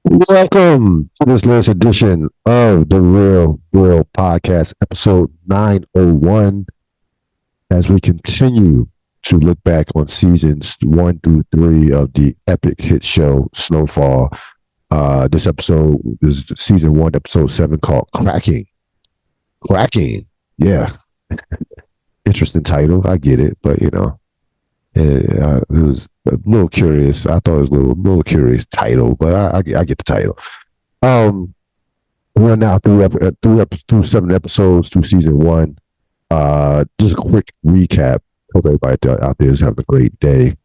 Welcome to this latest edition of the Real World Podcast, episode 901. As we continue to look back on seasons 1 through 3 of the epic hit show Snowfall. This episode is season 1, episode 7, called Cracking. Cracking, yeah. Interesting title, I get it, but it was a little curious. I thought it was a little curious title, but I get the title. We're now through 7 episodes through season 1. Just a quick recap. Hope everybody out there is having a great day.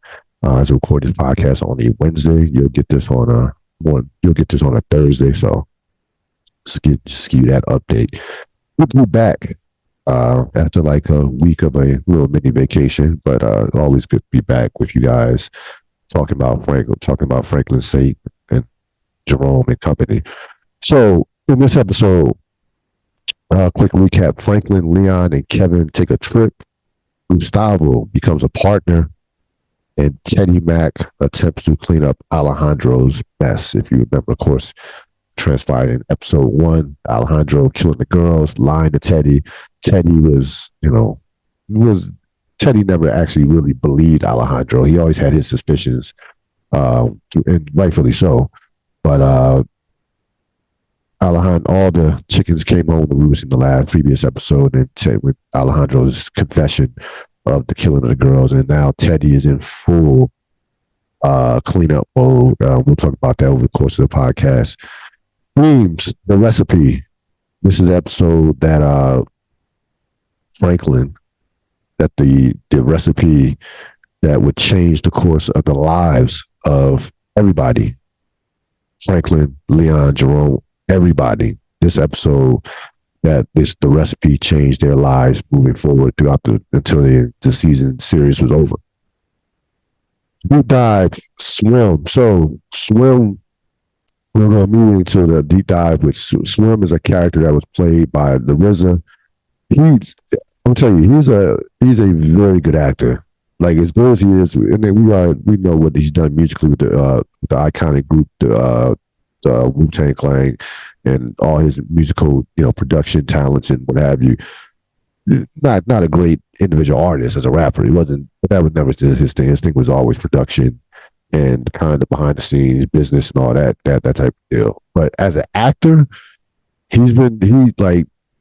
As I record this podcast on a Wednesday, you'll get this on a Thursday. So just give you that update. We'll be back after like a week of a little mini vacation, but always good to be back with you guys talking about Franklin Saint and Jerome and company. So in this episode, quick recap: Franklin, Leon, and Kevin take a trip. Gustavo becomes a partner, and Teddy Mac attempts to clean up Alejandro's mess. If you remember, of course, transpired in episode 1, Alejandro killing the girls, lying to Teddy. Teddy Teddy never actually really believed Alejandro. He always had his suspicions, and rightfully so. But Alejandro, all the chickens came home to roost in the previous episode, and with Alejandro's confession of the killing of the girls, and now Teddy is in full cleanup mode. We'll talk about that over the course of the podcast. Themes, the recipe. This is the episode that Franklin, that the recipe that would change the course of the lives of everybody. Franklin, Leon, Jerome, everybody. This episode, the recipe changed their lives moving forward until the season series was over. Deep dive, Swim. So Swim, we're going to move into the deep dive with Swim. Is a character that was played by the RZA. I'm telling you, he's a very good actor. Like, as good as he is, and then we know what he's done musically with the iconic group, the Wu-Tang Clan, and all his musical, production talents and what have you. Not a great individual artist as a rapper. He wasn't. That was never his thing. His thing was always production and kind of behind the scenes business and all that type of deal. But as an actor, he's been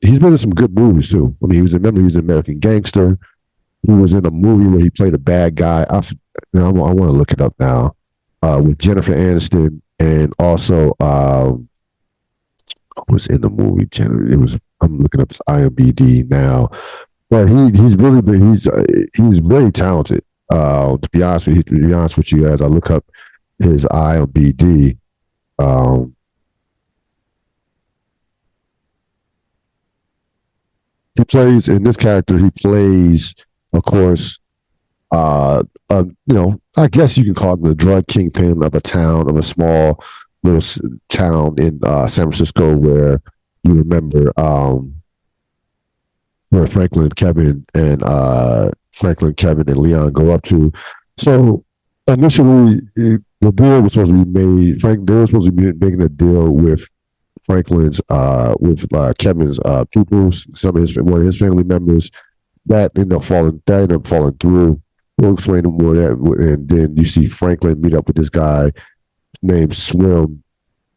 in some good movies too. I mean, he was in American Gangster. He was in a movie where he played a bad guy. I want to look it up now. With Jennifer Aniston, and also was in the movie. I'm looking up his IMDb now, but he's really been. He's very talented. To be honest with you, as I look up his IMDb, he plays in this character. He plays, of course, I guess you can call him the drug kingpin of a small little town in San Francisco, where you remember where Franklin, Kevin, and Leon go up to. So initially, the deal was supposed to be made. They were supposed to be making a deal with Franklin's, with Kevin's pupils, one of his family members. That ended up falling through. We'll explain more of that, and then you see Franklin meet up with this guy named Swim,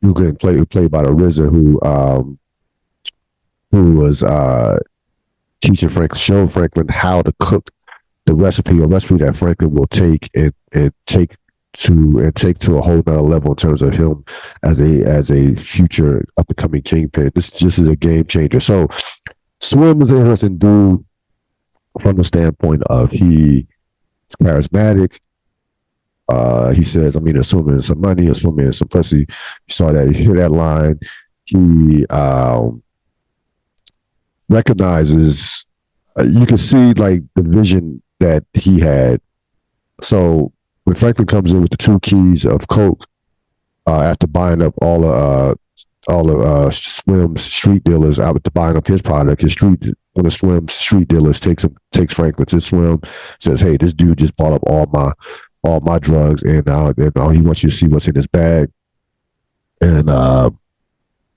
who played by the RZA, who was teaching showing Franklin how to cook a recipe that Franklin will take take to a whole nother level in terms of him as a future up and coming kingpin. This just is a game changer. So Swim is an interesting dude from the standpoint of he's charismatic. He says, assuming some money, assuming some pussy. You saw that, you hear that line. He recognizes, you can see like the vision that he had. So when Franklin comes in with the 2 keys of coke, after buying up all of Swim's street dealers, out to buying up his product, his street one of Swim's street dealers takes Franklin to Swim, says, "Hey, this dude just bought up all my drugs, and he wants you to see what's in his bag." And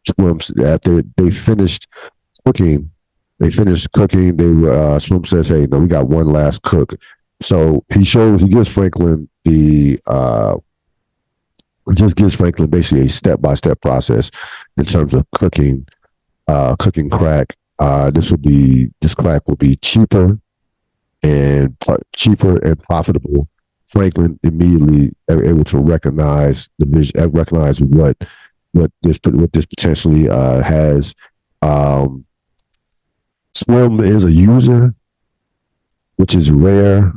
Swim, after they finished cooking, Swim says, "Hey, no, we got one last cook." So he gives Franklin basically a step-by-step process in terms of cooking crack. This crack will be cheaper and profitable. Franklin immediately able to recognize the vision, recognize what this potentially has. Swim is a user, which is rare.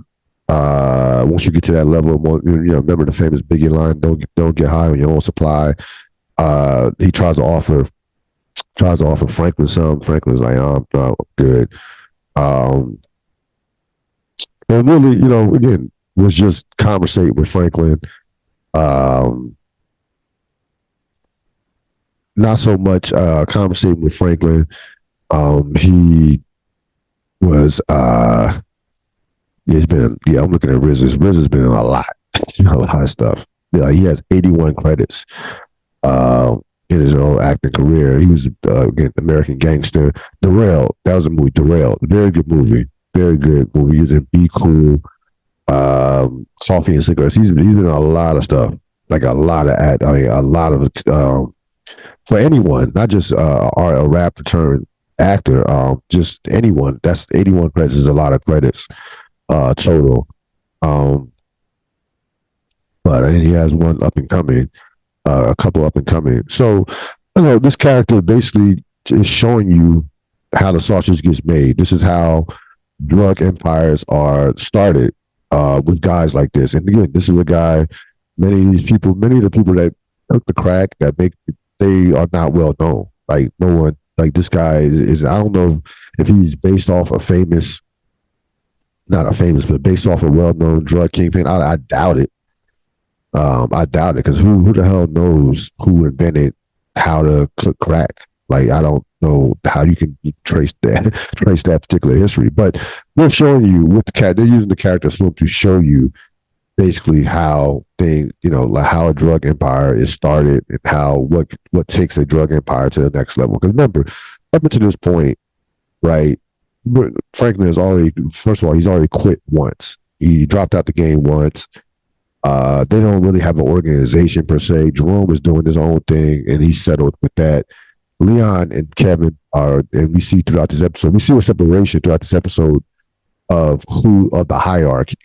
Once you get to that level, remember the famous Biggie line: "Don't get high on your own supply." He tries to offer Franklin some. Franklin's like, "I'm good." And really, again, was just conversate with Franklin. Not so much conversating with Franklin. He was I'm looking at Riz. Riz has been in a lot of stuff. Yeah, he has 81 credits in his own acting career. He was again, American Gangster. Derailed. That was a movie. Derailed. Very good movie. Very good movie. He was in Be Cool, Coffee and Cigarettes. He's been in a lot of stuff. Like a lot of for anyone, not just a rapper turned actor, just anyone. That's 81 credits is a lot of credits total. But he has one up and coming, a couple up and coming. So, this character basically is showing you how the sausage gets made. This is how drug empires are started with guys like this. And again, this is a guy. Many of the people that took the crack they are not well known. Like no one, like this guy is I don't know if he's based off a famous, not a famous, but based off a well-known drug kingpin. I doubt it. I doubt it because who the hell knows who invented how to cook crack? Like I don't know how you can trace that particular history. But they're showing you with they're using the character Snoop to show you basically how things, like how a drug empire is started and how what takes a drug empire to the next level. Because remember, up until this point, right? Franklin has already, first of all, he's already quit once. He dropped out the game once. They don't really have an organization per se. Jerome is doing his own thing, and he's settled with that. Leon and Kevin and we see throughout this episode, we see a separation throughout this episode of the hierarchy.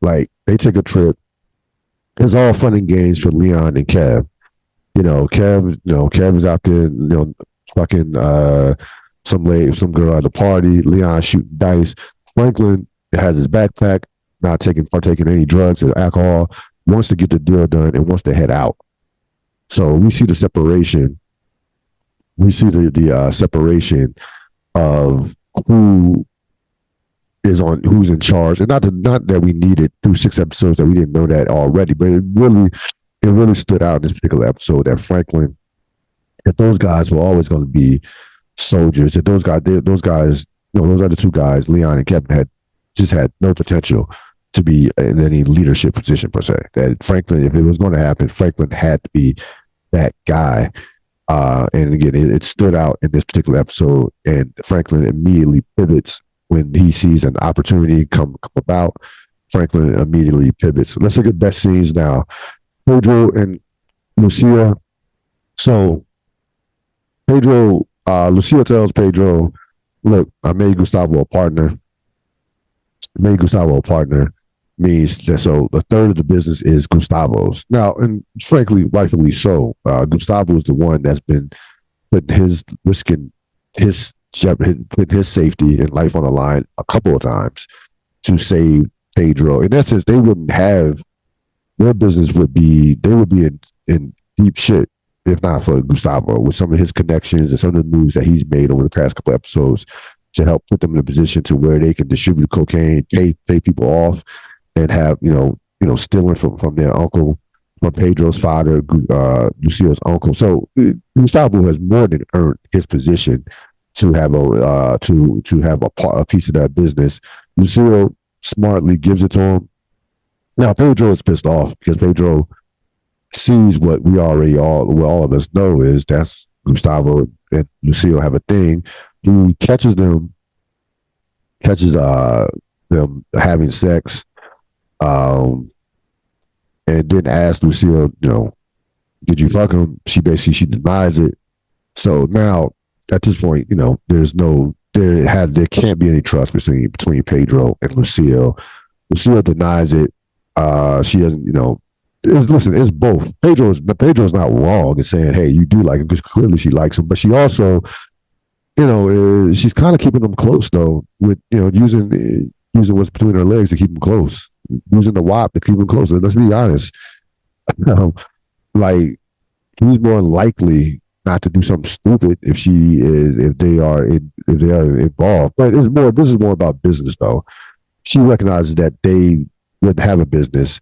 Like they take a trip. It's all fun and games for Leon and Kev. Kev is out there, fucking some girl at the party. Leon shooting dice. Franklin has his backpack, not partaking any drugs or alcohol, wants to get the deal done and wants to head out. So we see the separation. We see the separation of who's in charge, and not that we needed through 6 episodes that we didn't know that already, but it really stood out in this particular episode that Franklin, that those guys were always going to be soldiers. That those guys, those other 2 guys, Leon and Kevin, had no potential to be in any leadership position per se. That Franklin, if it was going to happen, Franklin had to be that guy. And again, it stood out in this particular episode, and Franklin immediately pivots when he sees an opportunity come about. Franklin immediately pivots. Let's look at best scenes now. Pedro and Lucia. So Lucia tells Pedro, "Look, I made Gustavo a partner. Means that so a third of the business is Gustavo's now, and frankly, rightfully so. Gustavo is the one that's been risking his safety and life on the line a couple of times to save Pedro. In essence, they wouldn't have their business they would be in deep shit if not for Gustavo, with some of his connections and some of the moves that he's made over the past couple episodes to help put them in a position to where they can distribute cocaine, pay people off, and have stealing from their uncle, from Pedro's father, Lucio's uncle. So Gustavo has more than earned his position to have a piece of that business. Lucille smartly gives it to him. Now Pedro is pissed off because Pedro sees what all of us know is that's Gustavo and Lucille have a thing. He catches them having sex, and then asks Lucille, did you fuck him? She denies it. So now at this point, there can't be any trust between Pedro and Lucille. Lucille denies it. She doesn't, it's both. Pedro's not wrong in saying, hey, you do like him, because clearly she likes him, but she also, she's kind of keeping them close though, with using what's between her legs to keep them close, using the WAP to keep them close. And let's be honest, like he's more likely not to do something stupid if they are involved. But this is more about business though. She recognizes that they wouldn't have a business,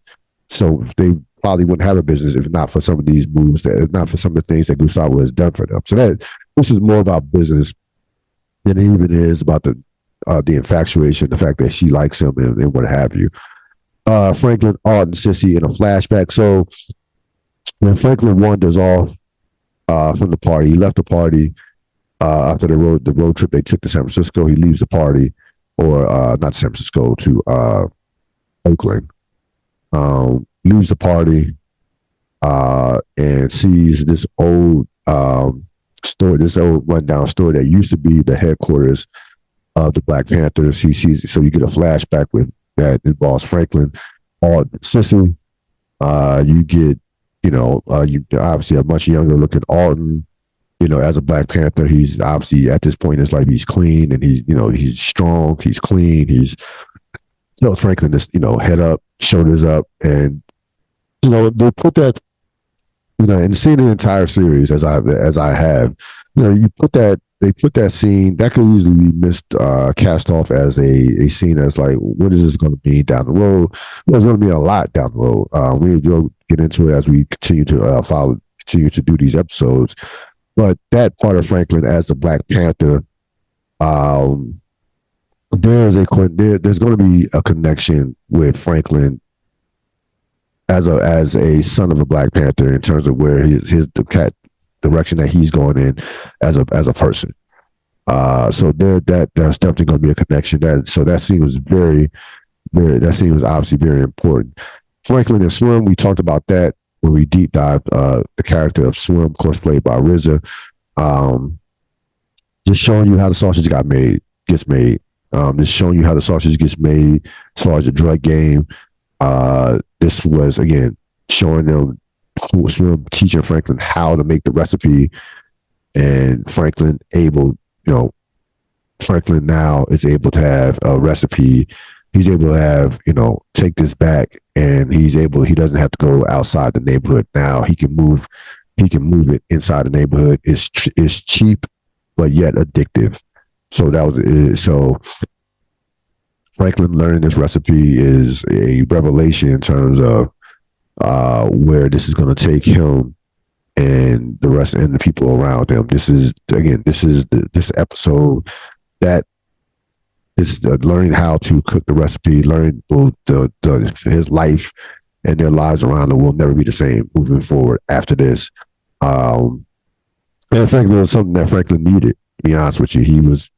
so they probably wouldn't have a business if not for some of these moves, if not for some of the things that Gustavo has done for them. So this is more about business than it even is about the infatuation, the fact that she likes him and what have you. Franklin, Art, and Sissy in a flashback. So when Franklin wanders off from the party, he left the party after the road trip they took to San Francisco. He leaves the party, or not San Francisco, to Oakland. Leaves the party and sees this old store, this old rundown store that used to be the headquarters of the Black Panthers. He sees, so you get a flashback with that involves Franklin, or Sissy. You get, you obviously a much younger looking Alton. As a Black Panther, he's obviously at this point in his life, he's clean and he's strong, he's clean, he's Franklin is, head up, shoulders up, and they put that, and seeing the entire series as I have, they put that scene that could easily be cast off as a scene as like, what is this going to be down the road? There's going to be a lot down the road. We will get into it as we continue to do these episodes. But that part of Franklin as the Black Panther, there's going to be a connection with Franklin as a son of a Black Panther in terms of where the direction that he's going in as a person. So there's definitely going to be a connection. That scene was obviously very important. Franklin and Swim, we talked about that when we deep dived the character of Swim, of course played by RZA. Just showing you how the sausage gets made. Just showing you how the sausage gets made as far as the drug game. This was, again, showing them, teaching Franklin how to make the recipe, and Franklin now is able to have a recipe. He's able to have, take this back, and he doesn't have to go outside the neighborhood. Now he can move it inside the neighborhood. It's cheap, but yet addictive. So Franklin learning this recipe is a revelation in terms of where this is going to take him and the rest and the people around him. This is this episode that is learning how to cook the recipe, learning his life and their lives around him will never be the same moving forward after this. And Franklin was something that Franklin needed, to be honest with you. He was,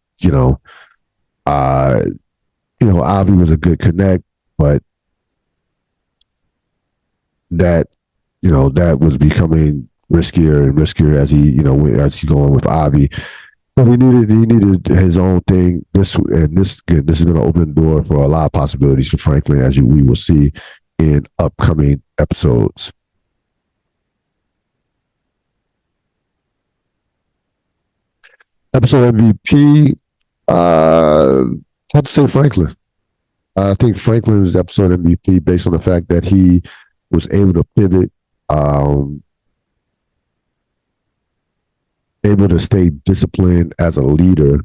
Avi was a good connect, but that was becoming riskier and riskier as he going with Avi. But he needed his own thing. This is going to open the door for a lot of possibilities for Franklin, as we will see in upcoming episodes. Episode MVP, I have to say Franklin. I think Franklin is episode MVP based on the fact that he was able to pivot, able to stay disciplined as a leader.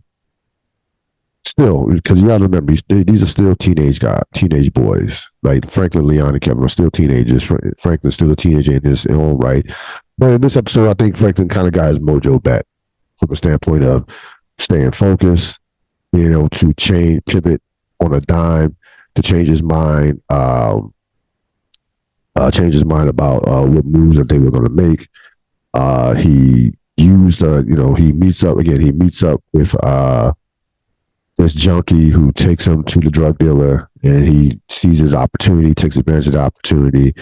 Still, because you got to remember, these are still teenage boys. Like Franklin, Leon, and Kevin are still teenagers. Franklin's still a teenager in his own right. But in this episode, I think Franklin kind of got his mojo back from a standpoint of staying focused, being able to pivot on a dime to change his mind about what moves that they were going to make. He used, he meets up again. He meets up with this junkie who takes him to the drug dealer, and he sees his opportunity, takes advantage of the opportunity,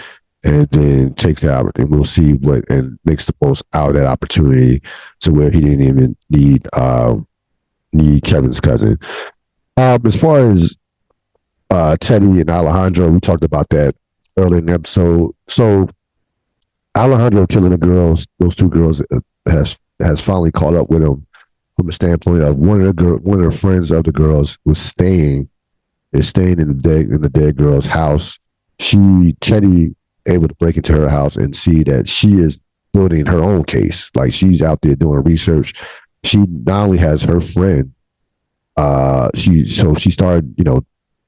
and then takes that opportunity. We'll see what and makes the most out of that opportunity to where he didn't even need Kevin's cousin. As far as Teddy and Alejandro, we talked about that earlier in the episode. So Alejandro killing the girls, those two girls, has finally caught up with him from a standpoint of one of the friends of the girls is staying in the dead girl's house. Teddy able to break into her house and see that she is building her own case. Like, she's out there doing research. She not only has her friend, she started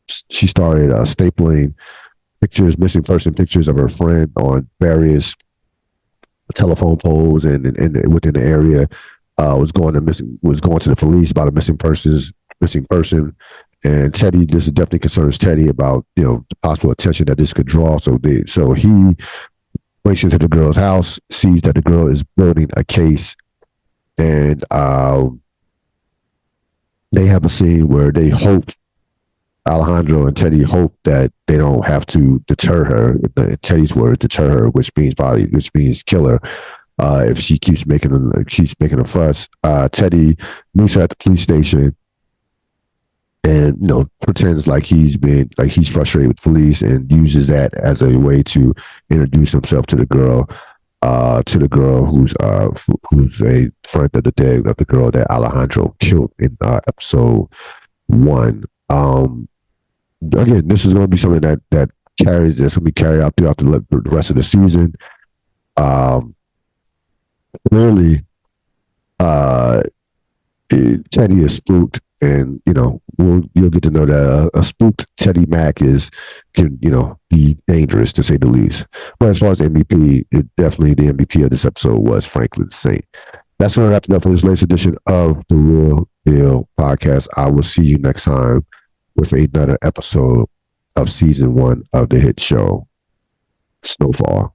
stapling missing person pictures of her friend on various telephone poles and within the area. Was going to the police about a missing person. And Teddy, this definitely concerns Teddy about, the possible attention that this could draw. So he breaks into the girl's house, sees that the girl is building a case, and they have a scene where Alejandro and Teddy hope that they don't have to deter her. In Teddy's words, deter her, which means kill her. If she keeps making a fuss. Teddy meets her at the police station and pretends like he's frustrated with police, and uses that as a way to introduce himself to the girl who's a friend of the girl that Alejandro killed in episode 1. Again, this is going to be something that's going to be carried out throughout the rest of the season. Clearly, Teddy is spooked, and you'll get to know that a spooked Teddy Mack can be dangerous, to say the least. But as far as MVP, definitely the MVP of this episode was Franklin Saint. That's going to wrap it up for this latest edition of the Real Deal Podcast. I will see you next time with another episode of season 1 of the hit show Snowfall.